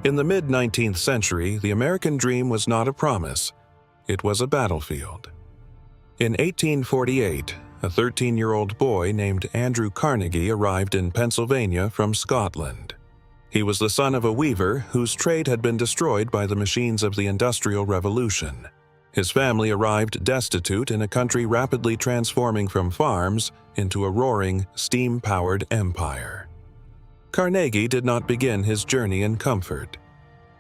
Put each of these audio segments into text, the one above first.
In the mid-19th century, the American dream was not a promise, it was a battlefield. In 1848, a 13-year-old boy named Andrew Carnegie arrived in Pennsylvania from Scotland. He was the son of a weaver whose trade had been destroyed by the machines of the Industrial Revolution. His family arrived destitute in a country rapidly transforming from farms into a roaring, steam-powered empire. Carnegie did not begin his journey in comfort.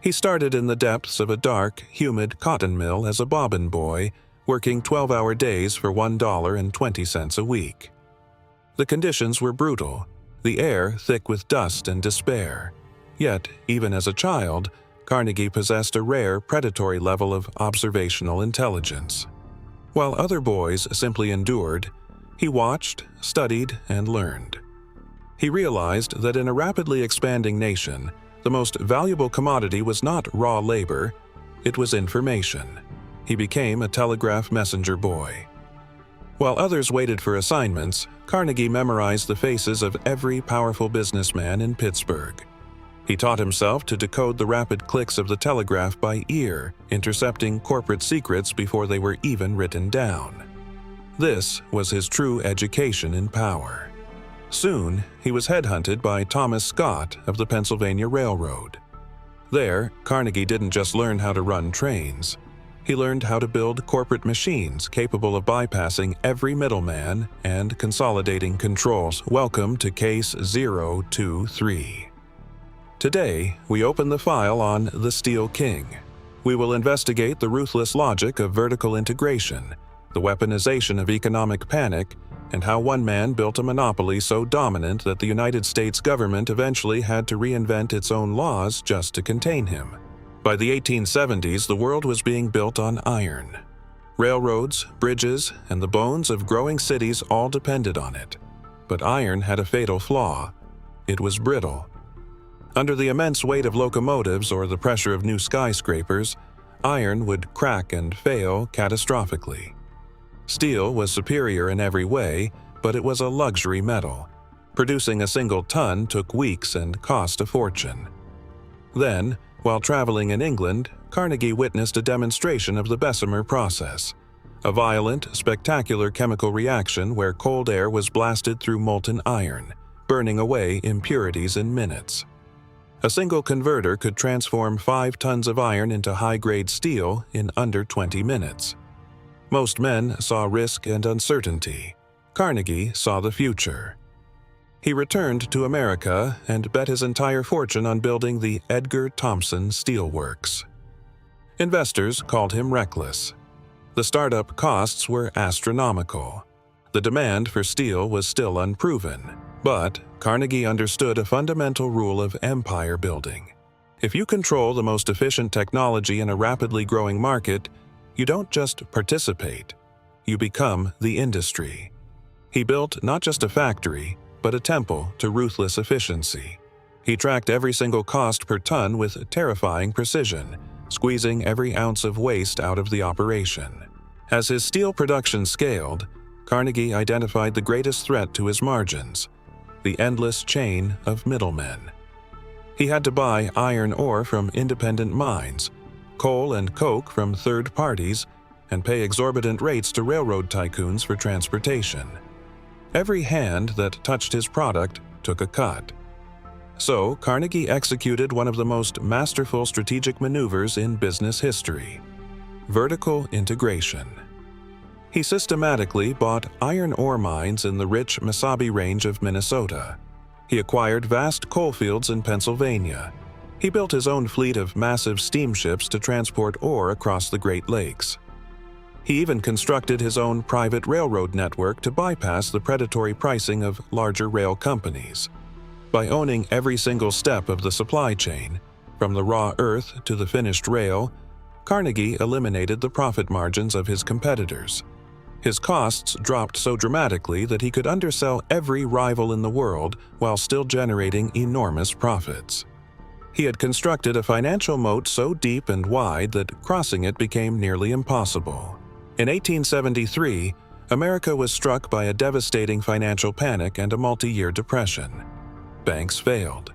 He started in the depths of a dark, humid cotton mill as a bobbin boy, working 12-hour days for $1.20 a week. The conditions were brutal, the air thick with dust and despair. Yet, even as a child, Carnegie possessed a rare predatory level of observational intelligence. While other boys simply endured, he watched, studied, and learned. He realized that in a rapidly expanding nation, the most valuable commodity was not raw labor, it was information. He became a telegraph messenger boy. While others waited for assignments, Carnegie memorized the faces of every powerful businessman in Pittsburgh. He taught himself to decode the rapid clicks of the telegraph by ear, intercepting corporate secrets before they were even written down. This was his true education in power. Soon, he was headhunted by Thomas Scott of the Pennsylvania Railroad. There, Carnegie didn't just learn how to run trains. He learned how to build corporate machines capable of bypassing every middleman and consolidating controls. Welcome to Case 023. Today, we open the file on the Steel King. We will investigate the ruthless logic of vertical integration, the weaponization of economic panic, and how one man built a monopoly so dominant that the United States government eventually had to reinvent its own laws just to contain him. By the 1870s, the world was being built on iron. Railroads, bridges, and the bones of growing cities all depended on it. But iron had a fatal flaw. It was brittle. Under the immense weight of locomotives or the pressure of new skyscrapers, iron would crack and fail catastrophically. Steel was superior in every way, but it was a luxury metal. Producing a single ton took weeks and cost a fortune. Then, while traveling in England, Carnegie witnessed a demonstration of the Bessemer process, a violent, spectacular chemical reaction where cold air was blasted through molten iron, burning away impurities in minutes. A single converter could transform 5 tons of iron into high-grade steel in under 20 minutes. Most men saw risk and uncertainty. Carnegie saw the future. He returned to America and bet his entire fortune on building the Edgar Thomson Steel Works. Investors called him reckless. The startup costs were astronomical. The demand for steel was still unproven. But Carnegie understood a fundamental rule of empire building. If you control the most efficient technology in a rapidly growing market, you don't just participate, you become the industry. He built not just a factory, but a temple to ruthless efficiency. He tracked every single cost per ton with terrifying precision, squeezing every ounce of waste out of the operation. As his steel production scaled, Carnegie identified the greatest threat to his margins: the endless chain of middlemen. He had to buy iron ore from independent mines, coal and coke from third parties, and pay exorbitant rates to railroad tycoons for transportation. Every hand that touched his product took a cut. So, Carnegie executed one of the most masterful strategic maneuvers in business history: vertical integration. He systematically bought iron ore mines in the rich Mesabi Range of Minnesota. He acquired vast coal fields in Pennsylvania. He built his own fleet of massive steamships to transport ore across the Great Lakes. He even constructed his own private railroad network to bypass the predatory pricing of larger rail companies. By owning every single step of the supply chain, from the raw earth to the finished rail, Carnegie eliminated the profit margins of his competitors. His costs dropped so dramatically that he could undersell every rival in the world while still generating enormous profits. He had constructed a financial moat so deep and wide that crossing it became nearly impossible. In 1873, America was struck by a devastating financial panic and a multi-year depression. Banks failed.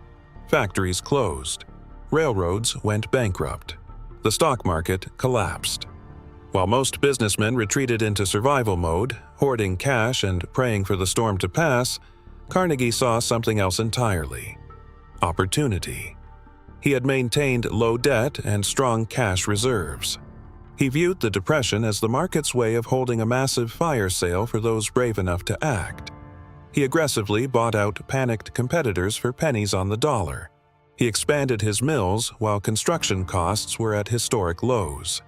Factories closed. railroads went bankrupt. The stock market collapsed. While most businessmen retreated into survival mode, hoarding cash and praying for the storm to pass, Carnegie saw something else entirely: opportunity. He had maintained low debt and strong cash reserves. He viewed the Depression as the market's way of holding a massive fire sale for those brave enough to act. He aggressively bought out panicked competitors for pennies on the dollar. He expanded his mills while construction costs were at historic lows.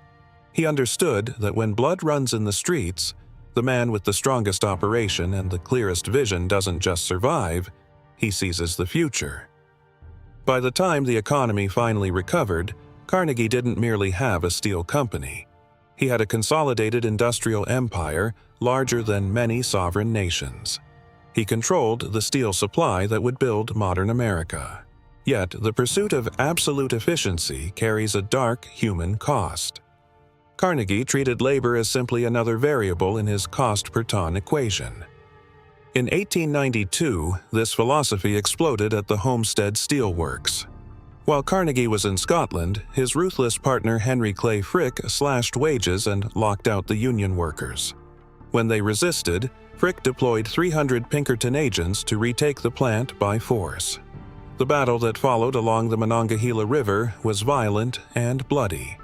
He understood that when blood runs in the streets, the man with the strongest operation and the clearest vision doesn't just survive, he seizes the future. By the time the economy finally recovered, Carnegie didn't merely have a steel company. He had a consolidated industrial empire larger than many sovereign nations. He controlled the steel supply that would build modern America. Yet, the pursuit of absolute efficiency carries a dark human cost. Carnegie treated labor as simply another variable in his cost per ton equation. In 1892, this philosophy exploded at the Homestead Steel Works. While Carnegie was in Scotland, his ruthless partner Henry Clay Frick slashed wages and locked out the union workers. When they resisted, Frick deployed 300 Pinkerton agents to retake the plant by force. The battle that followed along the Monongahela River was violent and bloody.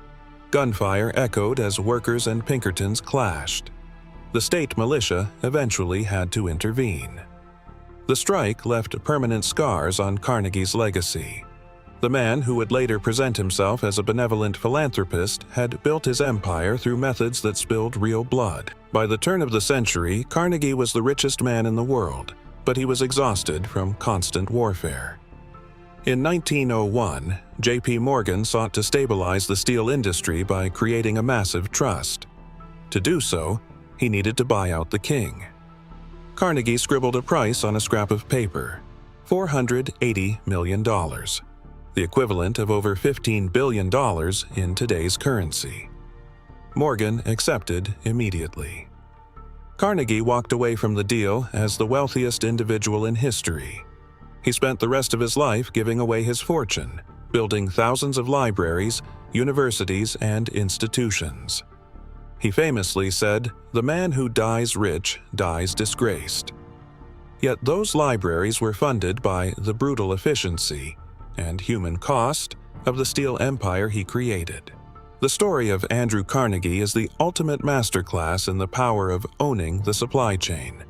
Gunfire echoed as workers and Pinkertons clashed. The state militia eventually had to intervene. The strike left permanent scars on Carnegie's legacy. The man who would later present himself as a benevolent philanthropist had built his empire through methods that spilled real blood. By the turn of the century, Carnegie was the richest man in the world, but he was exhausted from constant warfare. In 1901, J.P. Morgan sought to stabilize the steel industry by creating a massive trust. To do so, he needed to buy out the king. Carnegie scribbled a price on a scrap of paper: $480 million, the equivalent of over $15 billion in today's currency. Morgan accepted immediately. Carnegie walked away from the deal as the wealthiest individual in history. He spent the rest of his life giving away his fortune, building thousands of libraries, universities, and institutions. He famously said, "The man who dies rich dies disgraced." Yet those libraries were funded by the brutal efficiency and human cost of the steel empire he created. The story of Andrew Carnegie is the ultimate masterclass in the power of owning the supply chain.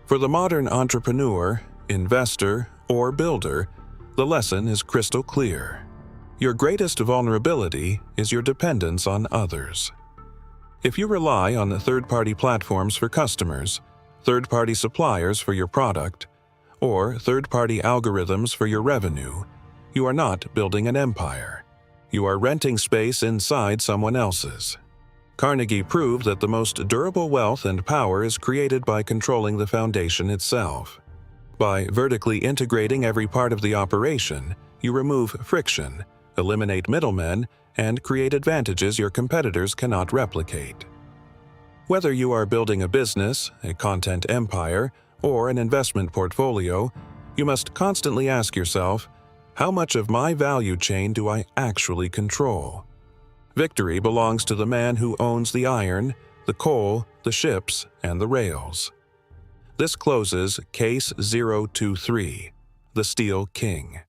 For the modern entrepreneur, investor, or builder, the lesson is crystal clear. Your greatest vulnerability is your dependence on others. If you rely on the third-party platforms for customers, third-party suppliers for your product, or third-party algorithms for your revenue, you are not building an empire. You are renting space inside someone else's. Carnegie proved that the most durable wealth and power is created by controlling the foundation itself. By vertically integrating every part of the operation, you remove friction, eliminate middlemen, and create advantages your competitors cannot replicate. Whether you are building a business, a content empire, or an investment portfolio, you must constantly ask yourself, how much of my value chain do I actually control? Victory belongs to the man who owns the iron, the coal, the ships, and the rails. This closes Case 023, the Steel King.